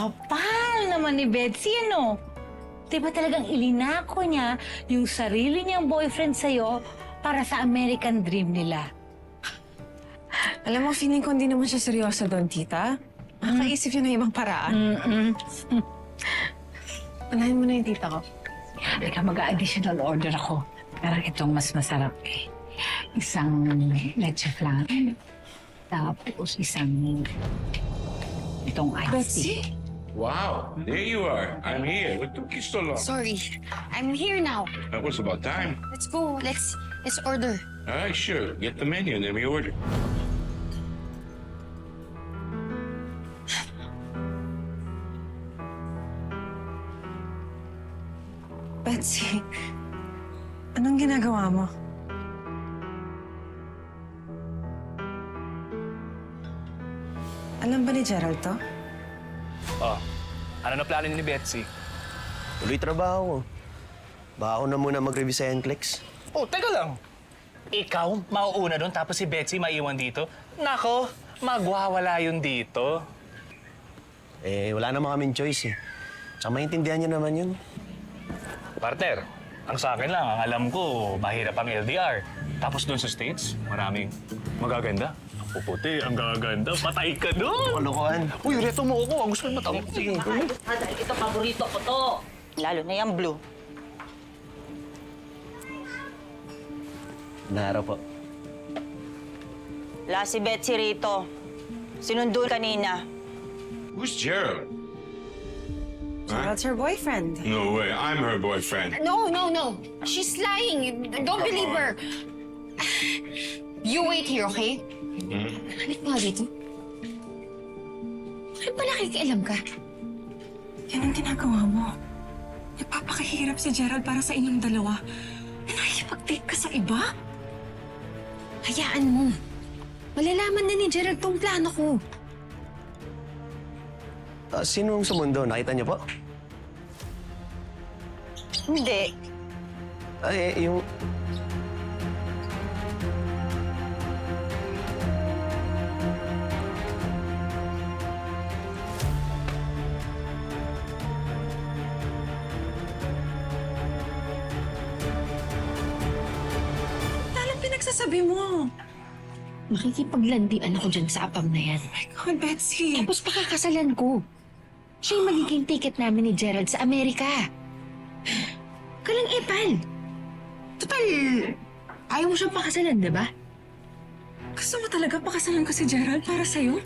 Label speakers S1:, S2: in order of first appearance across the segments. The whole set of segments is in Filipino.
S1: kapal naman ni Betsy, ano? Diba talagang ilinako niya yung sarili niyang boyfriend sa'yo para sa American dream nila?
S2: Alam mo, feeling ko hindi naman siya seryoso doon, tita. Nakakaisip niya ng ibang paraan. Unahin mo na yung tita ko.
S1: Teka, mag-additional order ako. Pero itong mas masarap eh. Isang leche flan. Tapos isang itong iced
S2: Betsy?
S1: tea.
S3: Wow, there you are. I'm here. What took you so long?
S4: Sorry, I'm here now.
S3: That was about time.
S4: Let's go. Let's order.
S3: All right, sure. Get the menu and then we order.
S2: Betsy, anong ginagawa mo? Alam ba ni Gerald to?
S5: Oh, ano na plano ni Betsy?
S6: Tuloy trabaho. Baka ako na muna mag-review sa NCLEX.
S5: Oh, teka lang. Ikaw, mauuna doon tapos si Betsy maiwan dito? Nako, magwawala yun dito.
S6: Eh, wala naman kaming choice eh. Tsaka maintindihan niyo naman yun.
S5: Partner, ang sa akin lang, ang alam ko, mahirap ang LDR. Tapos doon sa States, maraming magaganda. Ang puputi, ang gaganda, patay ka doon!
S6: Kalokohan.
S5: Uy, reto mo ako. Ang gusto mo matawag. Sige.
S1: Dahil ito, paborito ko to. Lalo na yung blue.
S6: Nahara po.
S7: Wala si Betsy rito. Sinundol kanina.
S3: Who's Gerald?
S2: Gerald's her boyfriend.
S3: No way. I'm her boyfriend.
S4: No. She's lying. Don't believe her. You wait here, okay? Halika nga dito. Ano pala nakikialam ka?
S2: Yan ang ginagawa mo. Nagpapakahirap si Gerald para sa inyong dalawa. Nakikipag-date ka sa iba?
S4: Hayaan mo. Malalaman na ni Gerald tong plano ko.
S6: Sinong sumundo? Nakita niyo po?
S7: Hindi.
S6: Ay, yung...
S2: Anong pinagsasabi mo?
S4: Makikipaglandian ako dyan sa apam na yan.
S2: Oh my God, Betsy.
S4: Tapos pakakasalan ko. Siya yung magiging ticket namin ni Gerald sa Amerika. Kalang epal. Total, ayaw mo siyang pakasalan, di ba?
S2: Gusto mo talaga pakasalan ko si Gerald para sa'yo?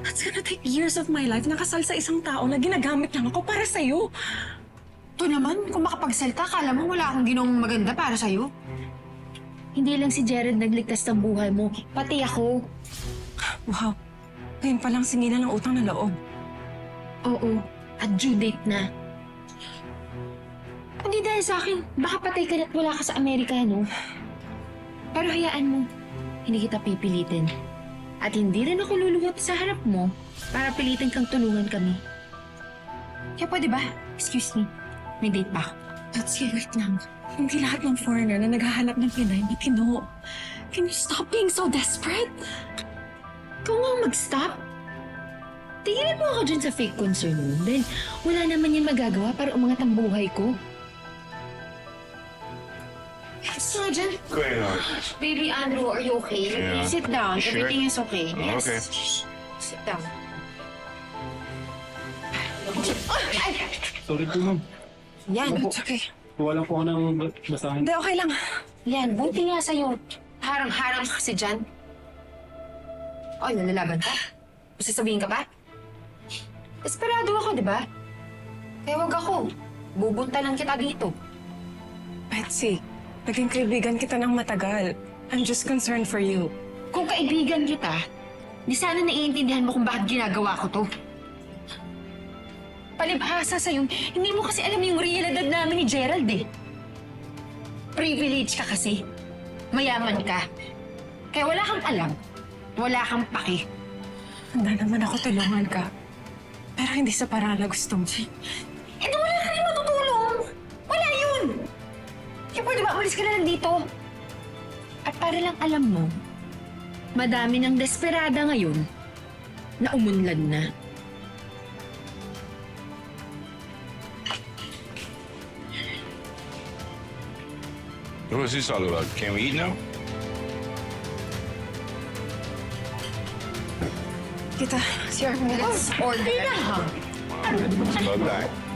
S2: That's gonna take years of my life nakasal sa isang tao na ginagamit lang ako para sa'yo.
S4: Ito naman, kung makapagsalta, kala mo wala akong ginawang maganda para sa'yo. Hindi lang si Gerald nagligtas ng buhay mo, pati ako.
S2: Wow. Ngayon palang singilan ng utang na loob.
S4: Oo, at due date na. Hindi dahil sa akin, baka patay ka na't wala ka sa Amerika, no? Pero hayaan mo, hindi kita pipilitin. At hindi rin ako luluhot sa harap mo para pilitin kang tulungan kami. Kaya pwede ba? Excuse me, may date pa ako.
S2: Betsy, wait lang. Hindi lahat ng foreigner na naghahanap ng Pinay matino. Can you stop being so desperate?
S4: Ikaw nga mag-stop. Tingnan mo ako dyan sa fake concern mo dahil wala naman yan magagawa para umangat ang buhay ko. Gusto nga dyan.
S3: What's going on?
S4: Baby Andrew, are you okay?
S3: Yeah.
S4: Sit down.
S3: Sure?
S4: Everything is okay. Yes.
S3: Okay.
S4: Sit down.
S8: Sorry po, ma'am.
S2: Yan, it's okay.
S8: Kuha lang po ako ng basahin.
S2: Hindi, okay lang.
S4: Yan, buti nga sa'yo. Harang-harang ka kasi dyan. Oh, nalalaban ka? Gusto sabihin ka ba? Desperado ako, di ba? Kaya wag ako. Bubunta lang kita dito.
S2: Betsy, naging kaibigan kita ng matagal. I'm just concerned for you.
S4: Kung kaibigan kita, di sana naiintindihan mo kung bakit ginagawa ko to. Palibhasa sa'yo, hindi mo kasi alam yung realidad namin ni Gerald eh. Privilege ka kasi. Mayaman ka. Kaya wala kang alam. Wala kang paki.
S2: Handa naman ako tulungan ka. Pero hindi sa paraan na gusto mo.
S4: Eh di wala ka rin matutulong. Wala yun. Kaya pwede ba umalis ka na lang dito? At para lang alam mo, madami ng desperada ngayon na umunlad na.
S3: What's this all about? Can we eat now?
S2: Tita, si Arvin, let's order.
S3: It's about time.